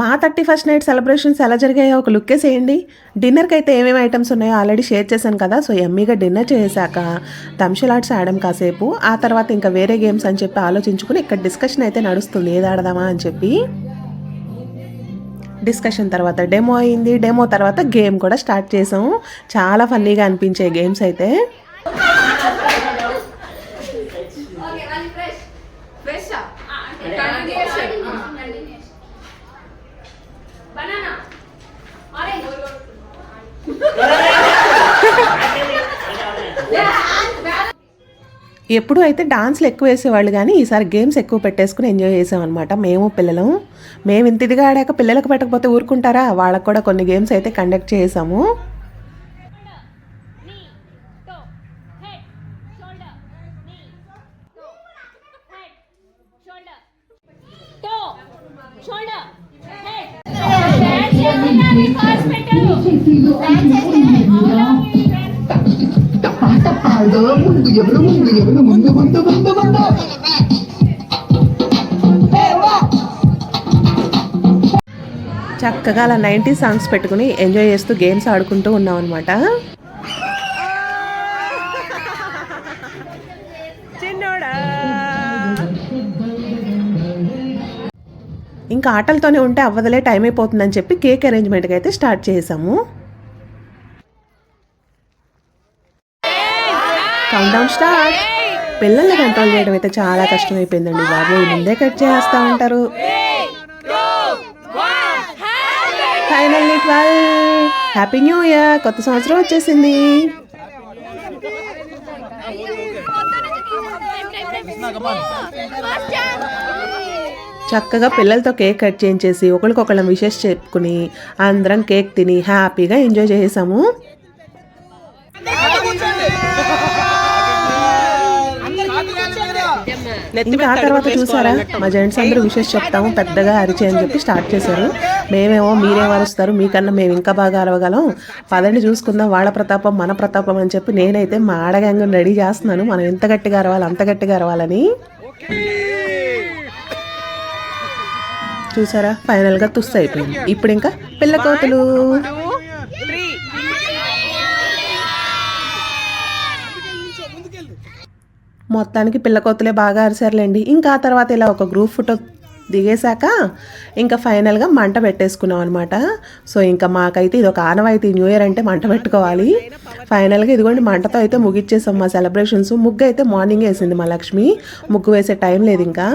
మా 31st night celebrations ఎలా జరిగాయో ఒక లుక్కేసేయండి. డిన్నర్కి అయితే ఏమేమి ఐటమ్స్ ఉన్నాయో ఆల్రెడీ షేర్ చేశాను కదా. సో ఎమ్మీగా డిన్నర్ చేసాక తంషలాట్స్ ఆడాం కాసేపు. ఆ తర్వాత ఇంకా వేరే గేమ్స్ అని చెప్పి ఆలోచించుకుని ఇక్కడ డిస్కషన్ అయితే నడుస్తుంది, ఏది ఆడదామా అని చెప్పి. డిస్కషన్ తర్వాత డెమో అయింది. డెమో తర్వాత గేమ్ కూడా స్టార్ట్ చేసాము. చాలా ఫన్నీగా అనిపించే గేమ్స్ అయితే. ఎప్పుడు అయితే డాన్స్లు ఎక్కువ వేసేవాళ్ళు, కానీ ఈసారి గేమ్స్ ఎక్కువ పెట్టేసుకుని ఎంజాయ్ చేసామన్నమాట మేము పిల్లలు. మేము ఇంత ఇదిగా ఆడాక పిల్లలకు పెట్టకపోతే ఊరుకుంటారా, వాళ్ళకు కూడా కొన్ని గేమ్స్ అయితే కండక్ట్ చేసాము. చక్కగా అలా 90s సాంగ్స్ పెట్టుకుని ఎంజాయ్ చేస్తూ గేమ్స్ ఆడుకుంటూ ఉన్నాం అనమాట. ఇంకా ఆటలతోనే ఉంటే అవ్వదలే, టైం అయిపోతుందని చెప్పి కేక్ అరేంజ్మెంట్కి అయితే స్టార్ట్ చేసాము. Count down start. పిల్లల్ని కంట్రోల్ చేయడం అయితే చాలా కష్టమైపోయిందండి బాబు, ముందే కట్ చేస్తూ ఉంటారు. ఫైనల్లీ 12. హ్యాపీ న్యూ ఇయర్, కొత్త సంవత్సరం వచ్చేసింది. చక్కగా పిల్లలతో కేక్ కట్ చేయించేసి ఒకరికొకళ్ళం విషెస్ చెప్పుకుని అందరం కేక్ తిని హ్యాపీగా ఎంజాయ్ చేసాము. ఇంకా ఆ తర్వాత చూసారా, మా జెంట్స్ అందరూ విషెస్ చెప్తాము పెద్దగా అరిచి అని చెప్పి స్టార్ట్ చేశారు. మేమేమో మీరేం అరుస్తారు, మీకన్నా మేము ఇంకా బాగా అరవగలం, పదండి చూసుకుందాం వాళ్ళ ప్రతాపం మన ప్రతాపం అని చెప్పి నేనైతే మా ఆడగ్యాంగ్ రెడీ చేస్తున్నాను. మనం ఎంత గట్టిగా అరవాలి అంత గట్టిగా అరవాలని. చూసారా, ఫైనల్గా తుస్సు అయిపోయింది. ఇప్పుడు ఇంకా పిల్ల కోతులు. మొత్తానికి పిల్ల కోతులే బాగా అరిసారులేండి. ఇంకా ఆ తర్వాత ఇలా ఒక గ్రూప్ ఫోటో దిగేశాక ఇంకా ఫైనల్గా మంట పెట్టేసుకున్నాం అనమాట. సో ఇంకా మాకైతే ఇది ఒక ఆనవాయితీ, న్యూ ఇయర్ అంటే మంట పెట్టుకోవాలి. ఫైనల్గా ఇదిగోండి మంటతో అయితే ముగిచ్చేసాం మా సెలబ్రేషన్స్. ముగ్గు అయితే మార్నింగ్ వేసింది మా లక్ష్మి, ముగ్గు వేసే టైం లేదు ఇంకా.